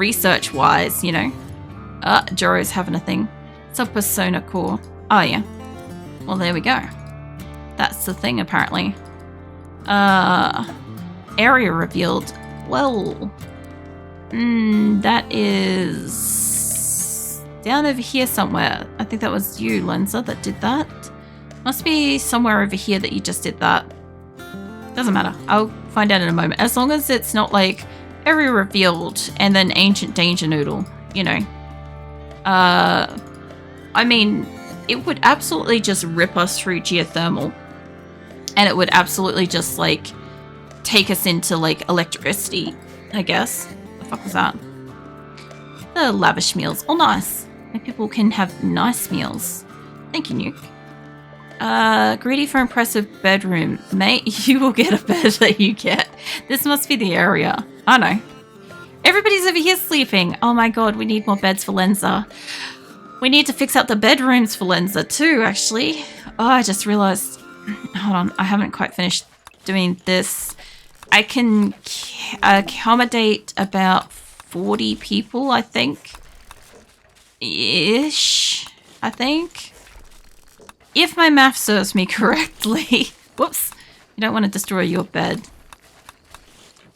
research-wise, you know. Joro's having a thing. Sub-persona core. Oh, yeah. Well, there we go. That's the thing, apparently. Area revealed. Well, that is down over here somewhere. I think that was you, Lenza, that did that. Must be somewhere over here that you just did that. Doesn't matter. I'll find out in a moment. As long as it's not like area revealed and then ancient danger noodle, you know. I mean, it would absolutely just rip us through geothermal. And it would absolutely just, like, take us into, like, electricity, I guess. The fuck was that? The lavish meals. Oh, nice. Like, people can have nice meals. Thank you, Nuke. Greedy for impressive bedroom. Mate, you will get a bed that you get. This must be the area. I know. Everybody's over here sleeping. Oh my god, we need more beds for Lenza. We need to fix up the bedrooms for Lenza too, actually. Oh, I just realized... Hold on, I haven't quite finished doing this. I can accommodate about 40 people, I think. Ish, I think. If my math serves me correctly. Whoops. You don't want to destroy your bed.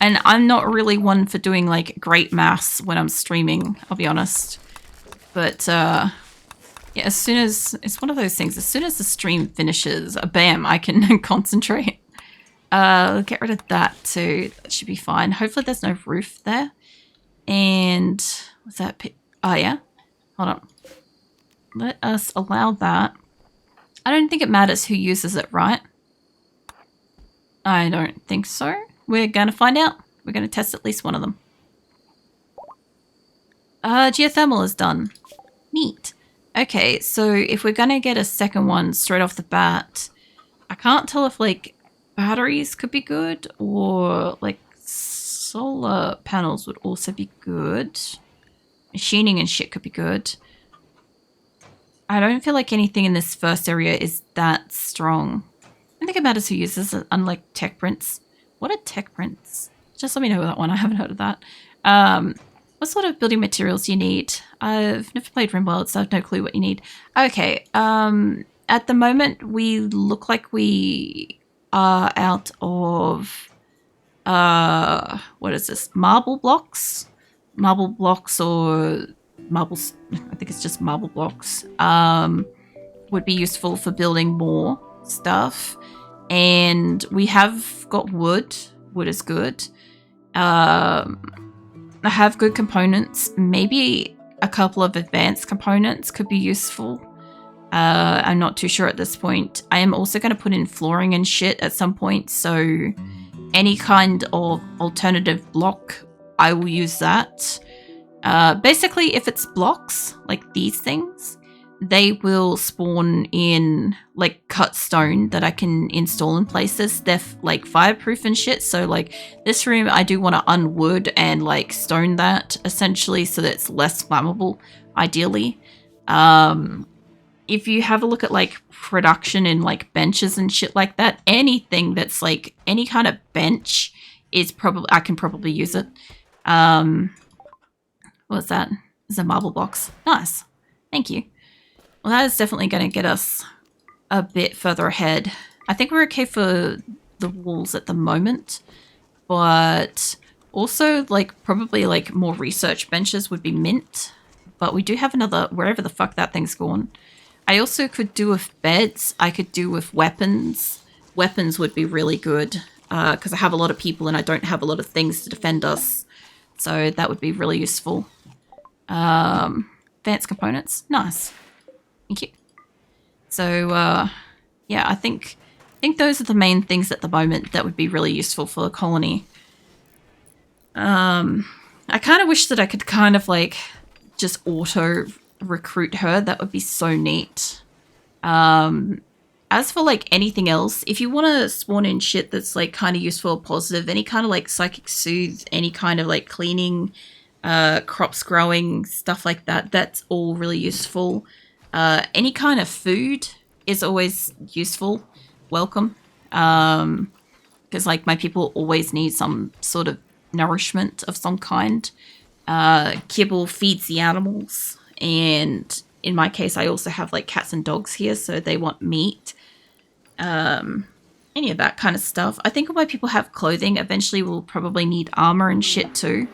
And I'm not really one for doing, like, great maths when I'm streaming, I'll be honest. But, yeah, as soon as... It's one of those things. As soon as the stream finishes, bam, I can concentrate. Get rid of that, too. That should be fine. Hopefully there's no roof there. And... What's that? Oh, yeah? Hold on. Let us allow that. I don't think it matters who uses it, right? I don't think so. We're going to find out. We're going to test at least one of them. Geothermal is done. Neat. Okay, so if we're going to get a second one straight off the bat, I can't tell if, like, batteries could be good or, like, solar panels would also be good. Machining and shit could be good. I don't feel like anything in this first area is that strong. I don't think it matters who uses it, unlike tech prints. What are tech prints? Just let me know that one. I haven't heard of that. What sort of building materials do you need? I've never played RimWorld, so I have no clue what you need. Okay. At the moment, we look like we are out of... what is this? Marble blocks? Marble blocks or... marbles, I think it's just marble blocks, would be useful for building more stuff. And we have got wood. Wood is good. I have good components. Maybe a couple of advanced components could be useful. I'm not too sure at this point. I am also going to put in flooring and shit at some point, so any kind of alternative block, I will use that. Basically, if it's blocks, like these things, they will spawn in, like, cut stone that I can install in places. They're, like, fireproof and shit, so, like, this room, I do want to unwood and, like, stone that, essentially, so that it's less flammable, ideally. If you have a look at, like, production and, like, benches and shit like that, anything that's, like, any kind of bench is probably, I can probably use it. What's that? It's a marble box. Nice. Thank you. Well, that is definitely going to get us a bit further ahead. I think we're okay for the walls at the moment, but also, like, probably, like, more research benches would be mint. But we do have another, wherever the fuck that thing's gone. I also could do with beds. I could do with weapons. Weapons would be really good because I have a lot of people and I don't have a lot of things to defend us. So that would be really useful. Advanced components. Nice. Thank you. So, yeah, I think those are the main things at the moment that would be really useful for the colony. I kind of wish that I could kind of, like, just auto-recruit her. That would be so neat. As for, like, anything else, if you want to spawn in shit that's, like, kind of useful or positive, any kind of, like, psychic soothe, any kind of, like, cleaning, crops growing, stuff like that, that's all really useful. Any kind of food is always useful. Welcome. Because, like, my people always need some sort of nourishment of some kind. Kibble feeds the animals, and in my case, I also have like cats and dogs here, so they want meat. Any of that kind of stuff. I think all my people have clothing. Eventually, we'll probably need armor and shit too.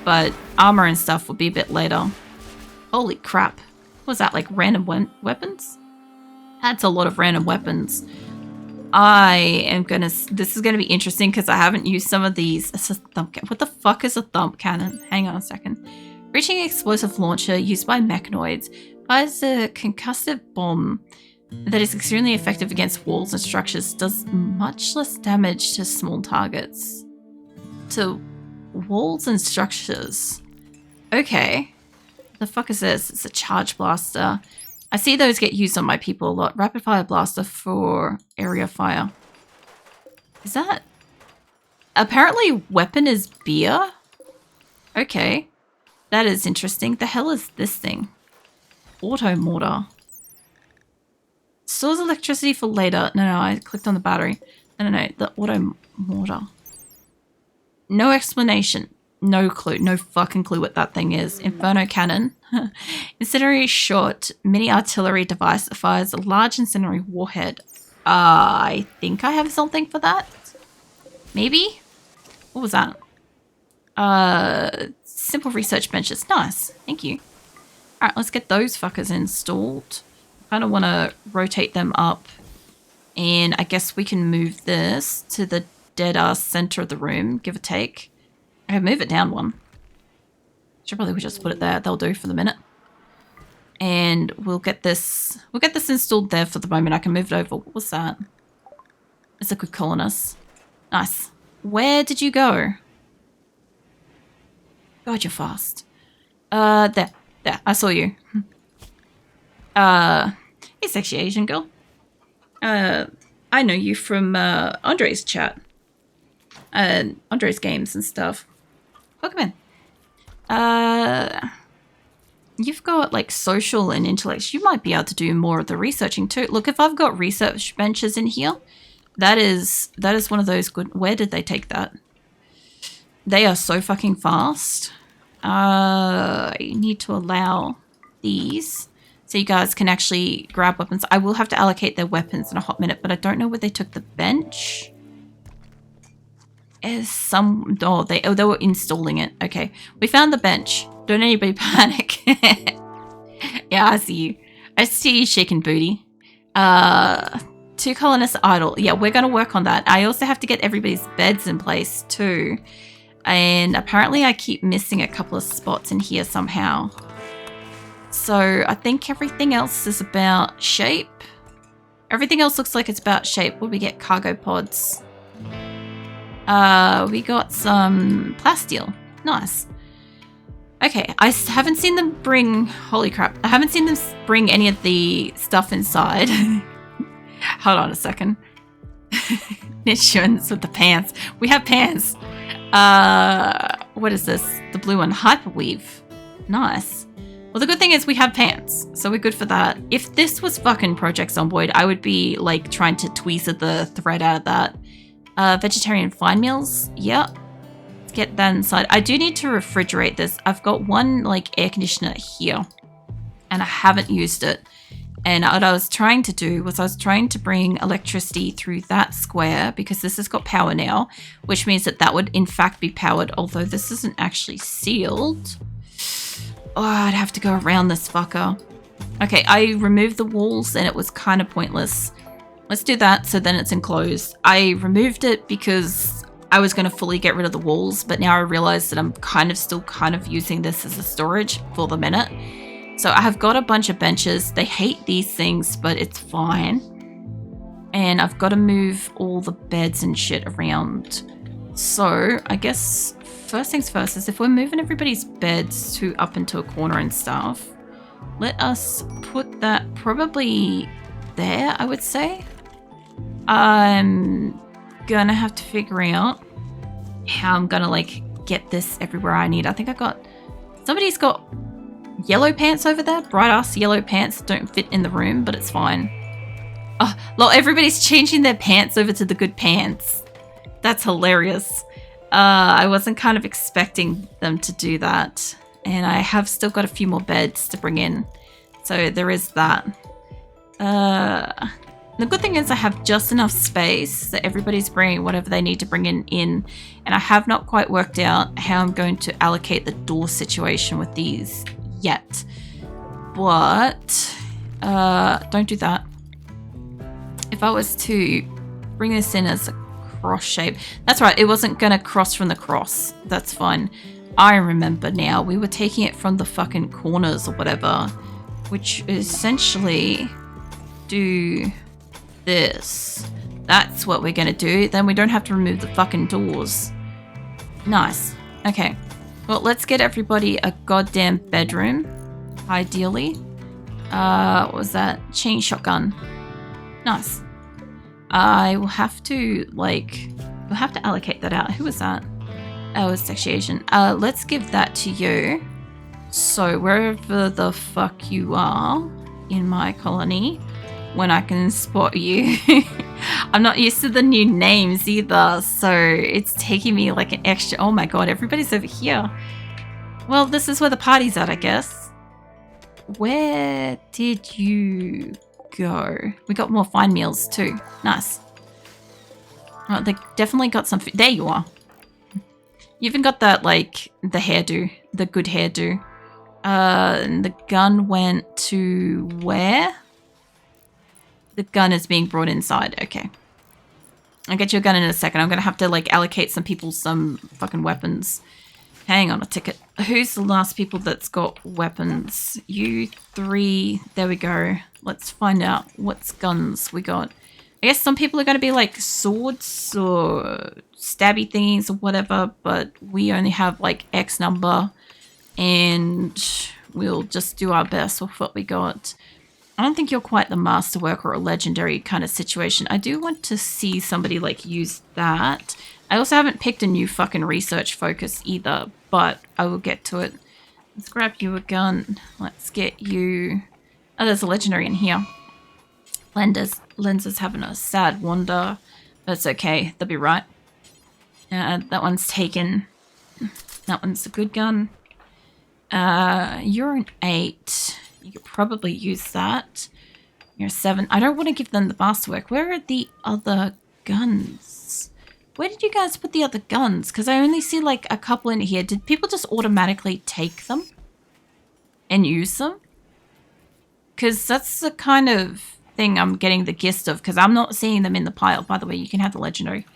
But armor and stuff will be a bit later. Holy crap. What was that, like random weapons? That's a lot of random weapons. This is gonna be interesting because I haven't used some of these. What the fuck is a thump cannon? Hang on a second. Reaching explosive launcher used by mechanoids fires a concussive bomb that is extremely effective against walls and structures. Does much less damage to small targets. To walls and structures. Okay. The fuck is this? It's a charge blaster. I see those get used on my people a lot. Rapid fire blaster for area fire. Is that... Apparently weapon is beer? Okay. That is interesting. The hell is this thing? Auto mortar. Stores electricity for later. No, I clicked on the battery. No. The auto mortar. No explanation. No clue. No fucking clue what that thing is. Inferno cannon. Incendiary shot. Mini artillery device that fires a large incendiary warhead. I think I have something for that. Maybe? What was that? Simple research benches. Nice. Thank you. Alright, let's get those fuckers installed. I kind of want to rotate them up. And I guess we can move this to the dead-ass center of the room, give or take. I move it down one. Should probably just put it there. They'll do for the minute. And we'll get this installed there for the moment. I can move it over. What was that? It's a good colonist. Nice. Where did you go? God, you're fast. There. I saw you. Hey, sexy Asian girl. I know you from Andre's chat. Andre's games and stuff. Welcome in. You've got like social and intellect. You might be able to do more of the researching too. Look, if I've got research benches in here, that is one of those good. Where did they take that? They are so fucking fast. I need to allow these so you guys can actually grab weapons. I will have to allocate their weapons in a hot minute, but I don't know where they took the bench. They were installing it. Okay, we found the bench. Don't anybody panic. Yeah, I see you. I see you shaking booty. 2 colonists idle. Yeah, we're gonna work on that. I also have to get everybody's beds in place too. And apparently I keep missing a couple of spots in here somehow. So I think everything else is about shape. Everything else looks like it's about shape. What do we get? Cargo pods. We got some plasteel. Nice. Okay, I haven't seen them bring... Holy crap. I haven't seen them bring any of the stuff inside. Hold on a second. Insurance with the pants. We have pants. What is this? The blue one. Hyperweave. Nice. Well, the good thing is we have pants, so we're good for that. If this was fucking Project Zomboid, I would be like trying to tweezer the thread out of that. Vegetarian fine meals. Yeah. Let's get that inside. I do need to refrigerate this. I've got one like air conditioner here and I haven't used it. And what I was trying to do was I was trying to bring electricity through that square because this has got power now, which means that that would in fact be powered, although this isn't actually sealed. Oh, I'd have to go around this fucker. Okay, I removed the walls and it was kind of pointless. Let's do that so then it's enclosed. I removed it because I was going to fully get rid of the walls, but now I realize that I'm still kind of using this as a storage for the minute. So I have got a bunch of benches. They hate these things, but it's fine. And I've got to move all the beds and shit around. So I guess first things first is if we're moving everybody's beds to up into a corner and stuff, let us put that probably there, I would say. I'm gonna have to figure out how I'm gonna like get this everywhere I need. I think somebody's got yellow pants over there. Bright ass yellow pants don't fit in the room, but it's fine. Oh, lol, everybody's changing their pants over to the good pants. That's hilarious. I wasn't kind of expecting them to do that. And I have still got a few more beds to bring in. So there is that. The good thing is I have just enough space that everybody's bringing whatever they need to bring in. And I have not quite worked out how I'm going to allocate the door situation with these yet. But don't do that. If I was to bring this in as a cross shape, that's right, it wasn't gonna cross from the cross. That's fine. I remember now, we were taking it from the fucking corners or whatever, which essentially do this. That's what we're gonna do. Then we don't have to remove the fucking doors. Nice. Okay. Well, let's get everybody a goddamn bedroom, ideally. What was that? Chain shotgun. Nice. I will have to, like, we'll have to allocate that out. Who was that? Oh, it's actually Asian. Let's give that to you. So wherever the fuck you are in my colony, when I can spot you. I'm not used to the new names either, so it's taking me like an extra. Oh my god, everybody's over here. Well, this is where the party's at, I guess. Where did you go? We got more fine meals too. Nice. Oh, they definitely got some food. There you are. You even got that, like, the hairdo. The good hairdo. And the gun went to where? The gun is being brought inside. Okay. I'll get you a gun in a second. I'm going to have to, like, allocate some people some fucking weapons. Hang on a ticket. Who's the last people that's got weapons? You three. There we go. Let's find out what's guns we got. I guess some people are going to be, like, swords or stabby thingies or whatever, but we only have, like, X number. And we'll just do our best with what we got. I don't think you're quite the masterwork or a legendary kind of situation. I do want to see somebody, like, use that. I also haven't picked a new fucking research focus either, but I will get to it. Let's grab you a gun. Let's get you... Oh, there's a legendary in here. Lender's having a sad wander. That's okay. They'll be right. That one's taken. That one's a good gun. You're an 8. You could probably use that. You're a 7. I don't want to give them the masterwork. Where are the other guns? Where did you guys put the other guns? Because I only see like a couple in here. Did people just automatically take them and use them? Because that's the kind of thing I'm getting the gist of. Because I'm not seeing them in the pile. By the way, you can have the legendary.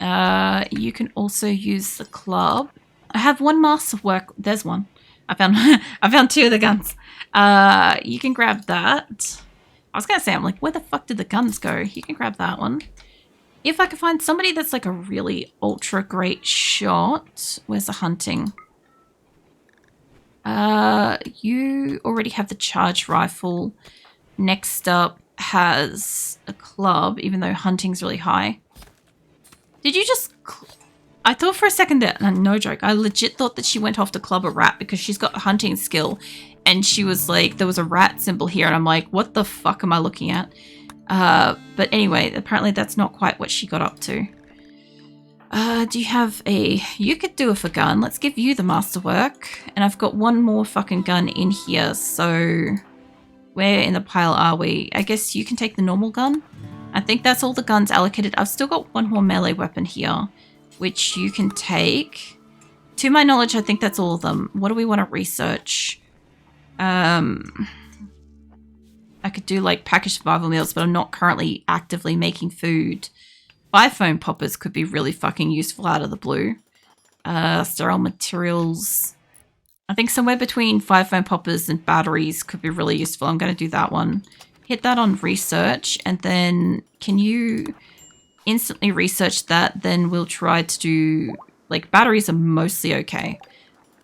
You can also use the club. I have one masterwork. There's one. I found 2 of the guns. You can grab that. I was gonna say, I'm like, where the fuck did the guns go? You can grab that one. If I can find somebody that's like a really ultra great shot. Where's the hunting? You already have the charge rifle. Next up has a club, even though hunting's really high. Did you just... I thought for a second that, no joke, I legit thought that she went off to club a rat because she's got a hunting skill. And she was like, there was a rat symbol here. And I'm like, what the fuck am I looking at? But anyway, apparently that's not quite what she got up to. Do you have a... You could do it for gun. Let's give you the masterwork. And I've got one more fucking gun in here. So where in the pile are we? I guess you can take the normal gun. I think that's all the guns allocated. I've still got one more melee weapon here, which you can take. To my knowledge, I think that's all of them. What do we want to research? I could do like packaged survival meals, but I'm not currently actively making food. 5 foam poppers could be really fucking useful out of the blue. Sterile materials. I think somewhere between 5 foam poppers and batteries could be really useful. I'm going to do that one. Hit that on research, and then can you instantly research that? Then we'll try to do, like, batteries are mostly okay,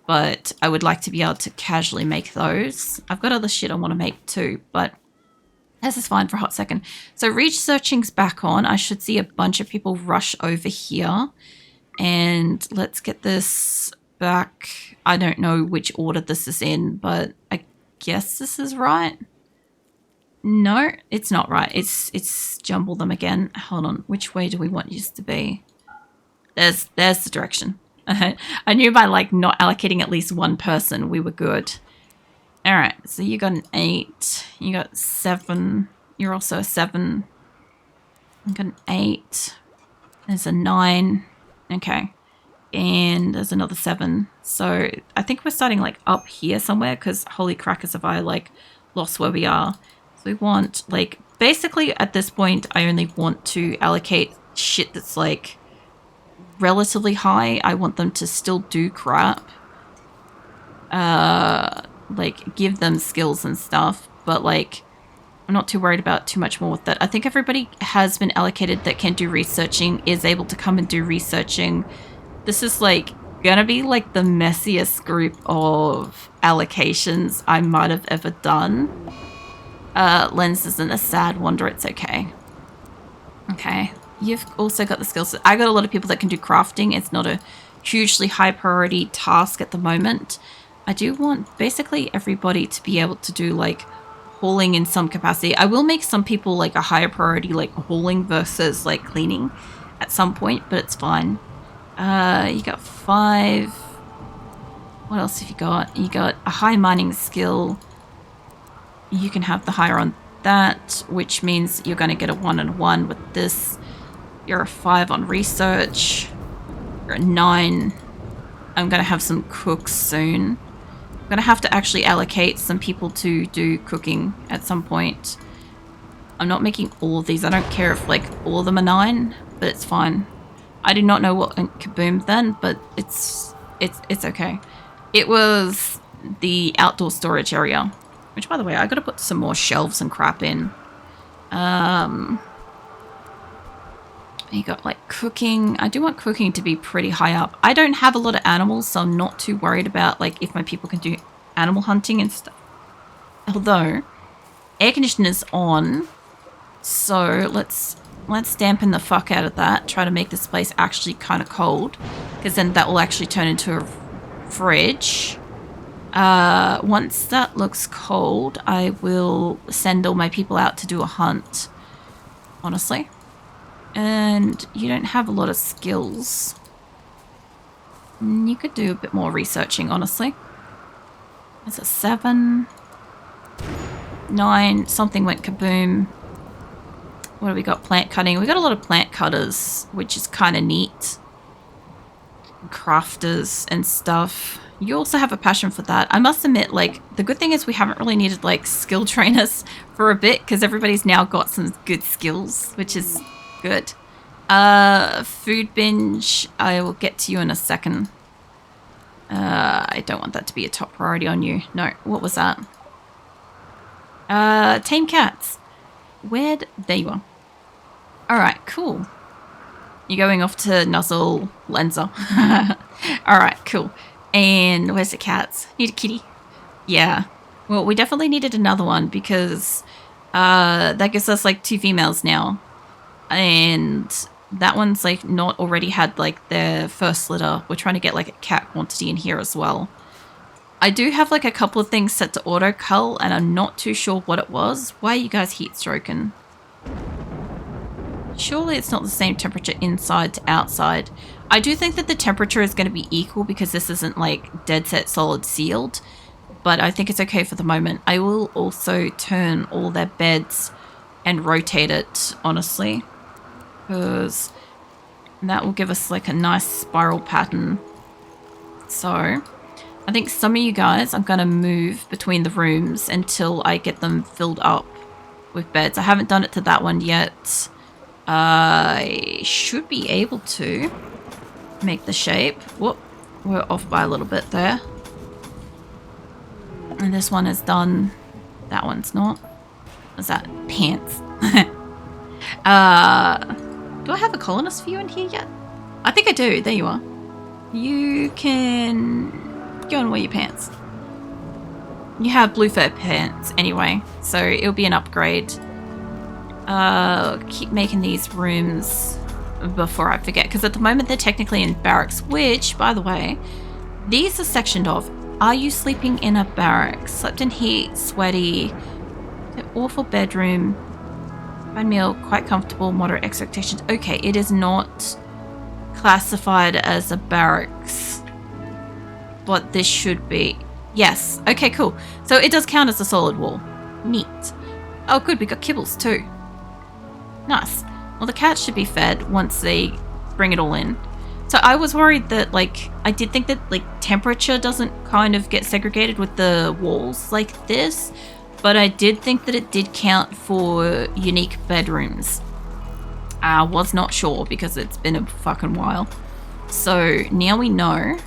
but I would like to be able to casually make those. I've got other shit I want to make too, but this is fine for a hot second. So researching's back on. I should see a bunch of people rush over here, and let's get this back. I don't know which order this is in, but I guess this is right. No, it's not right. It's jumble them again. Hold on. Which way do we want yours to be? There's the direction. I knew by like not allocating at least one person, we were good. All right, so you got an 8. You got 7. You're also a 7. I got an 8. There's a 9. Okay. And there's another 7. So I think we're starting like up here somewhere because holy crackers have I like lost where we are. So we want like basically at this point I only want to allocate shit that's like relatively high. I want them to still do crap. Like give them skills and stuff, but like I'm not too worried about too much more with that. I think everybody has been allocated that can do researching, is able to come and do researching. This is like gonna be like the messiest group of allocations I might have ever done. Lens isn't a sad wonder, it's okay. Okay, you've also got the skills. I got a lot of people that can do crafting. It's not a hugely high priority task at the moment. I do want basically everybody to be able to do like hauling in some capacity. I will make some people like a higher priority like hauling versus like cleaning at some point, but it's fine. You got 5. What else have you got? You got a high mining skill. You can have the higher on that, which means you're going to get a 1 and 1 with this. You're a 5 on research. You're a 9. I'm going to have some cooks soon. I'm going to have to actually allocate some people to do cooking at some point. I'm not making all of these. I don't care if like all of them are 9, but it's fine. I did not know what kaboomed then, but it's okay. It was the outdoor storage area, which by the way, I got to put some more shelves and crap in. You got like cooking. I do want cooking to be pretty high up. I don't have a lot of animals, so I'm not too worried about like if my people can do animal hunting and stuff. Although air conditioner's on, so let's dampen the fuck out of that. Try to make this place actually kind of cold, because then that will actually turn into a fridge. Once that looks cold, I will send all my people out to do a hunt, honestly. And you don't have a lot of skills. You could do a bit more researching, honestly. That's a 7. 9. Something went kaboom. What have we got? Plant cutting. We got a lot of plant cutters, which is kind of neat. Crafters and stuff. You also have a passion for that. I must admit, like, the good thing is we haven't really needed, like, skill trainers for a bit, because everybody's now got some good skills, which is good. Food binge. I will get to you in a second. I don't want that to be a top priority on you. No, what was that? Tame cats. There you are. Alright, cool. You're going off to nuzzle Lenza. Alright, cool. And where's the cats? Need a kitty? Yeah. Well, we definitely needed another one because that gives us like 2 females now. And that one's like not already had like their first litter. We're trying to get like a cat quantity in here as well. I do have like a couple of things set to auto cull and I'm not too sure what it was. Why are you guys heat stroking? Surely it's not the same temperature inside to outside. I do think that the temperature is going to be equal because this isn't like dead set solid sealed, but I think it's okay for the moment. I will also turn all their beds and rotate it, honestly, because that will give us like a nice spiral pattern. So I think some of you guys I'm going to move between the rooms until I get them filled up with beds. I haven't done it to that one yet. I should be able to make the shape. Whoop, we're off by a little bit there. And this one is done. That one's not. What's that? Pants. Do I have a colonist for you in here yet? I think I do. There you are. You can go and wear your pants. You have blue fur pants anyway, so it'll be an upgrade. Keep making these rooms before I forget, because at the moment they're technically in barracks, which, by the way, these are sectioned off. Are you sleeping in a barracks? Slept in heat, sweaty, awful bedroom, fine meal, quite comfortable, moderate expectations. Okay, it is not classified as a barracks. But this should be... Yes. Okay, cool. So it does count as a solid wall. Neat. Oh, good. We got kibbles too. Nice. Well, the cats should be fed once they bring it all in. So I was worried that, like, I did think that, like, temperature doesn't kind of get segregated with the walls like this. But I did think that it did count for unique bedrooms. I was not sure because it's been a fucking while. So now we know.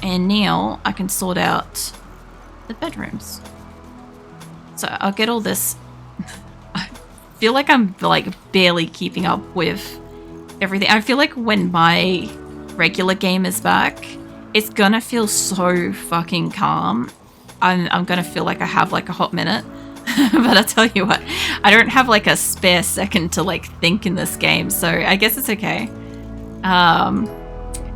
And now I can sort out the bedrooms. So I'll get all this. I feel like I'm like barely keeping up with everything. I feel like when my regular game is back, it's gonna feel so fucking calm. I'm gonna feel like I have like a hot minute. But I'll tell you what, I don't have like a spare second to like think in this game, so I guess it's okay.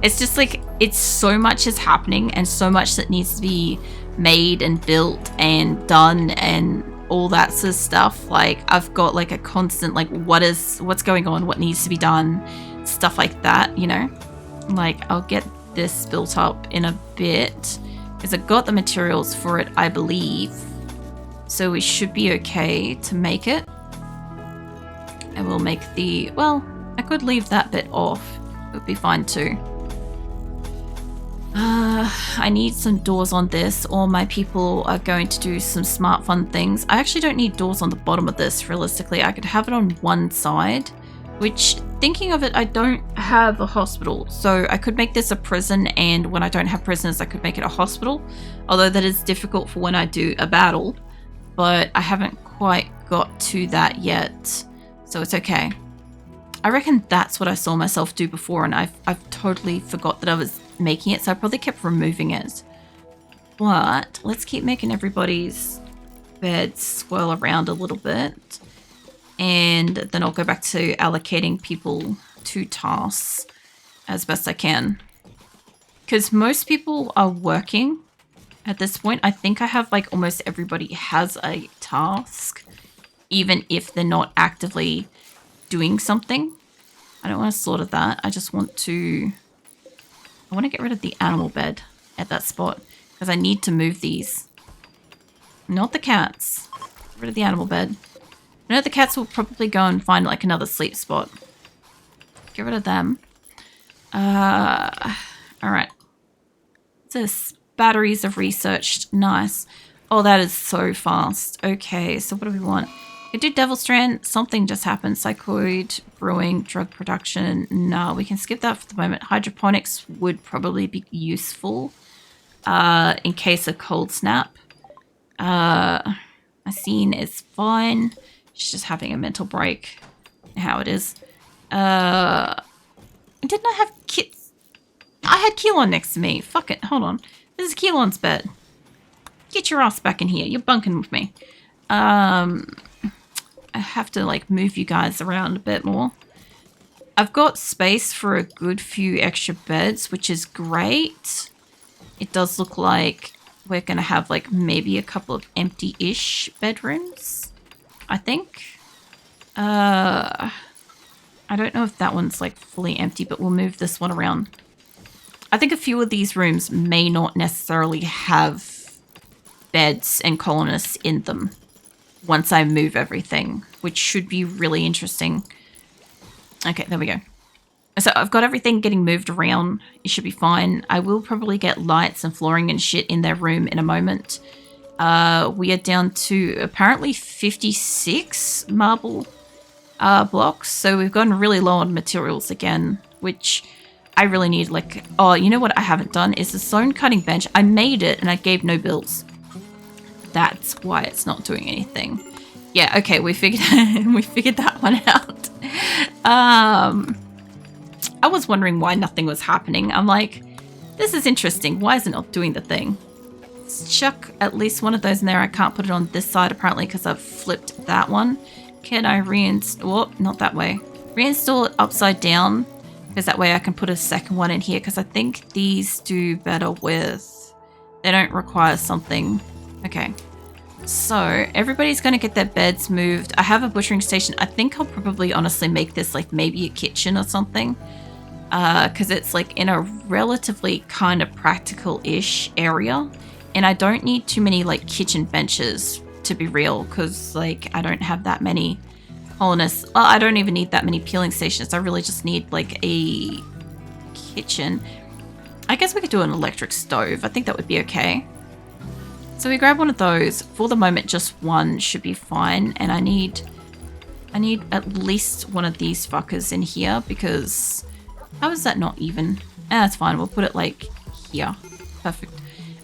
It's just like, it's so much is happening and so much that needs to be made and built and done and all that sort of stuff. Like, I've got like a constant like, what's going on, what needs to be done, stuff like that, you know. Like, I'll get this built up in a bit because I've got the materials for it, I believe. So we should be okay to make it. And we'll make the... Well, I could leave that bit off. It would be fine too. I need some doors on this, or my people are going to do some smart fun things. I actually don't need doors on the bottom of this, realistically. I could have it on one side, which, thinking of it, I don't have a hospital. So I could make this a prison, and when I don't have prisoners, I could make it a hospital. Although that is difficult for when I do a battle. But I haven't quite got to that yet, so it's okay. I reckon that's what I saw myself do before, and I've totally forgot that I was making it, so I probably kept removing it. But let's keep making everybody's beds swirl around a little bit, and then I'll go back to allocating people to tasks as best I can. Because most people are working at this point. I think I have like almost everybody has a task, even if they're not actively doing something. I don't want to slaughter that. I just want to... I want to get rid of the animal bed at that spot because I need to move these. Not the cats. Get rid of the animal bed. I know the cats will probably go and find like another sleep spot. Get rid of them. Alright. What's this? Batteries of researched. Nice. Oh, that is so fast. Okay, so what do we want? We do Devil Strand. Something just happened. Psychoid, brewing, drug production. No, we can skip that for the moment. Hydroponics would probably be useful in case of cold snap. Asine is fine. She's just having a mental break. How it is. Didn't I have kits? I had Keelon next to me. Fuck it. Hold on. This is Keelon's bed. Get your ass back in here. You're bunking with me. I have to like move you guys around a bit more. I've got space for a good few extra beds, which is great. It does look like we're going to have like maybe a couple of empty-ish bedrooms, I think. I don't know if that one's like fully empty, but we'll move this one around. I think a few of these rooms may not necessarily have beds and colonists in them once I move everything, which should be really interesting. Okay, there we go. So I've got everything getting moved around. It should be fine. I will probably get lights and flooring and shit in their room in a moment. We are down to apparently 56 marble blocks. So we've gotten really low on materials again, which I really need. Like, oh, you know what I haven't done is the stone cutting bench. I made it and I gave no bills. That's why it's not doing anything. Yeah, okay, we figured we figured that one out. I was wondering why nothing was happening. I'm like, this is interesting. Why is it not doing the thing? Let's chuck at least one of those in there. I can't put it on this side apparently because I've flipped that one. Can I reinstall? Oh, not that way. Reinstall it upside down because that way I can put a second one in here because I think these do better with... They don't require something... Okay, so everybody's going to get their beds moved. I have a butchering station. I think I'll probably honestly make this like maybe a kitchen or something. because it's like in a relatively kind of practical-ish area, and I don't need too many like kitchen benches, to be real, because like I don't have that many colonists. Well, I don't even need that many peeling stations. I really just need like a kitchen. I guess we could do an electric stove. I think that would be okay. So we grab one of those. For the moment, just one should be fine. And I need at least one of these fuckers in here, because how is that not even? That's fine. We'll put it like here. Perfect.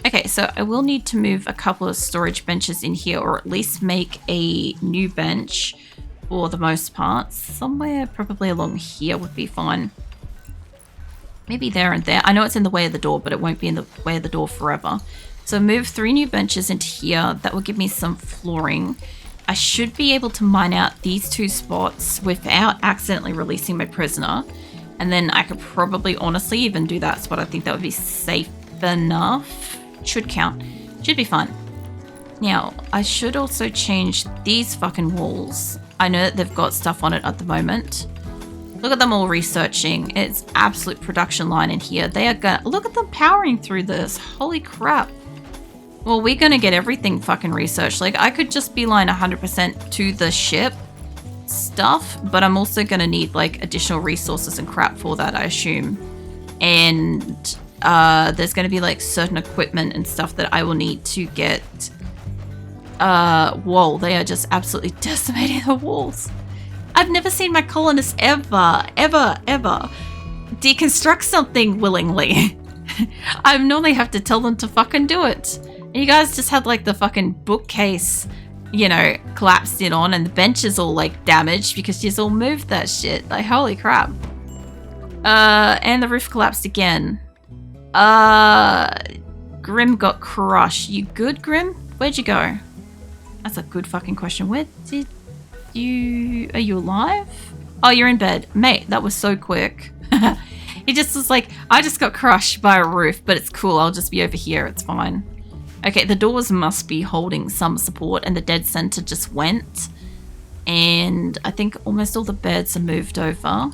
Okay, so I will need to move a couple of storage benches in here, or at least make a new bench for the most part. Somewhere probably along here would be fine. Maybe there and there. I know it's in the way of the door, but it won't be in the way of the door forever. So move 3 new benches into here. That will give me some flooring. I should be able to mine out these 2 spots without accidentally releasing my prisoner. And then I could probably honestly even do that spot. I think that would be safe enough. Should count. Should be fine. Now, I should also change these fucking walls. I know that they've got stuff on it at the moment. Look at them all researching. It's absolute production line in here. They are gonna... Look at them powering through this. Holy crap. Well, we're gonna get everything fucking researched. Like, I could just beeline 100% to the ship stuff, but I'm also gonna need, like, additional resources and crap for that, I assume. And there's gonna be, like, certain equipment and stuff that I will need to get. Whoa, they are just absolutely decimating the walls. I've never seen my colonists ever deconstruct something willingly. I normally have to tell them to fucking do it. And you guys just had like the fucking bookcase, you know, collapsed in on, and the bench is all like damaged because you all moved that shit. Like, holy crap. And the roof collapsed again. Grim got crushed. You good, Grim? Where'd you go? That's a good fucking question. Where did you... Are you alive? Oh, you're in bed. Mate, that was so quick. He just was like, I just got crushed by a roof, but it's cool. I'll just be over here. It's fine. Okay, the doors must be holding some support, and the dead center just went. And I think almost all the beds are moved over.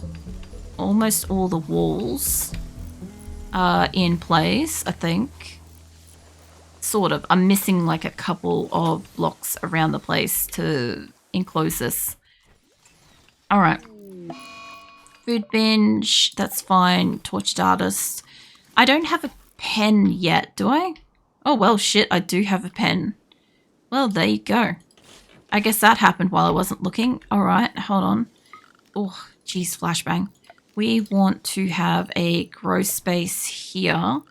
Almost all the walls are in place, I think. Sort of. I'm missing like a couple of blocks around the place to enclose this. Alright. Food binge, that's fine. Tortured artist. I don't have a pen yet, do I? Oh well, shit, I do have a pen. Well, there you go. I guess that happened while I wasn't looking. Alright, hold on. Oh, geez, flashbang. We want to have a grow space here,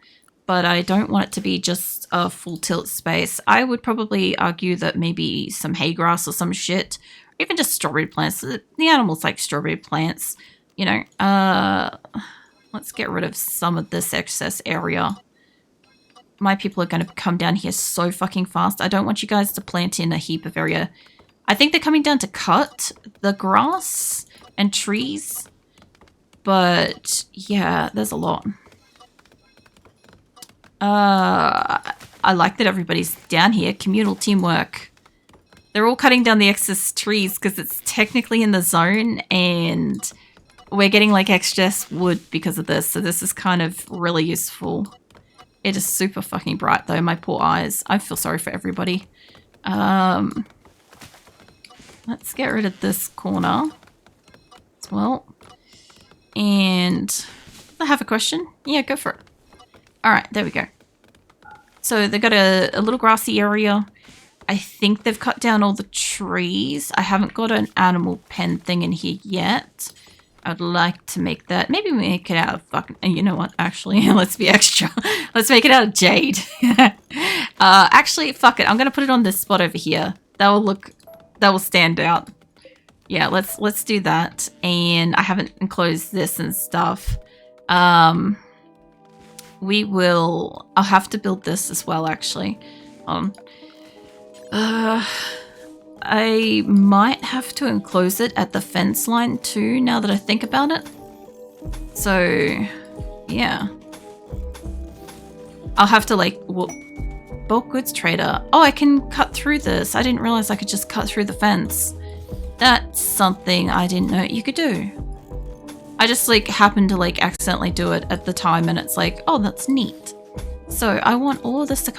but I don't want it to be just a full tilt space. I would probably argue that maybe some hay grass or some shit, or even just strawberry plants. The animals like strawberry plants, you know. Let's get rid of some of this excess area. My people are going to come down here so fucking fast. I don't want you guys to plant in a heap of area. I think they're coming down to cut the grass and trees. But yeah, there's a lot. I like that everybody's down here. Communal teamwork. They're all cutting down the excess trees because it's technically in the zone, and we're getting like excess wood because of this. So this is kind of really useful. It is super fucking bright though, my poor eyes. I feel sorry for everybody. Let's get rid of this corner as well. And I have a question. Yeah, go for it. All right, there we go. So they've got a little grassy area. I think they've cut down all the trees. I haven't got an animal pen thing in here yet. I'd like to make that. Maybe make it out of fucking... You know what? Actually, let's be extra. Let's make it out of jade. Actually, fuck it. I'm going to put it on this spot over here. That will look... That will stand out. Yeah, let's do that. And I haven't enclosed this and stuff. We will... I'll have to build this as well, actually. I might have to enclose it at the fence line too, now that I think about it. So, yeah. I'll have to like... bulk goods trader. Oh, I can cut through this. I didn't realize I could just cut through the fence. That's something I didn't know you could do. I just like happened to like accidentally do it at the time, and it's like, oh, that's neat. So I want all of this to come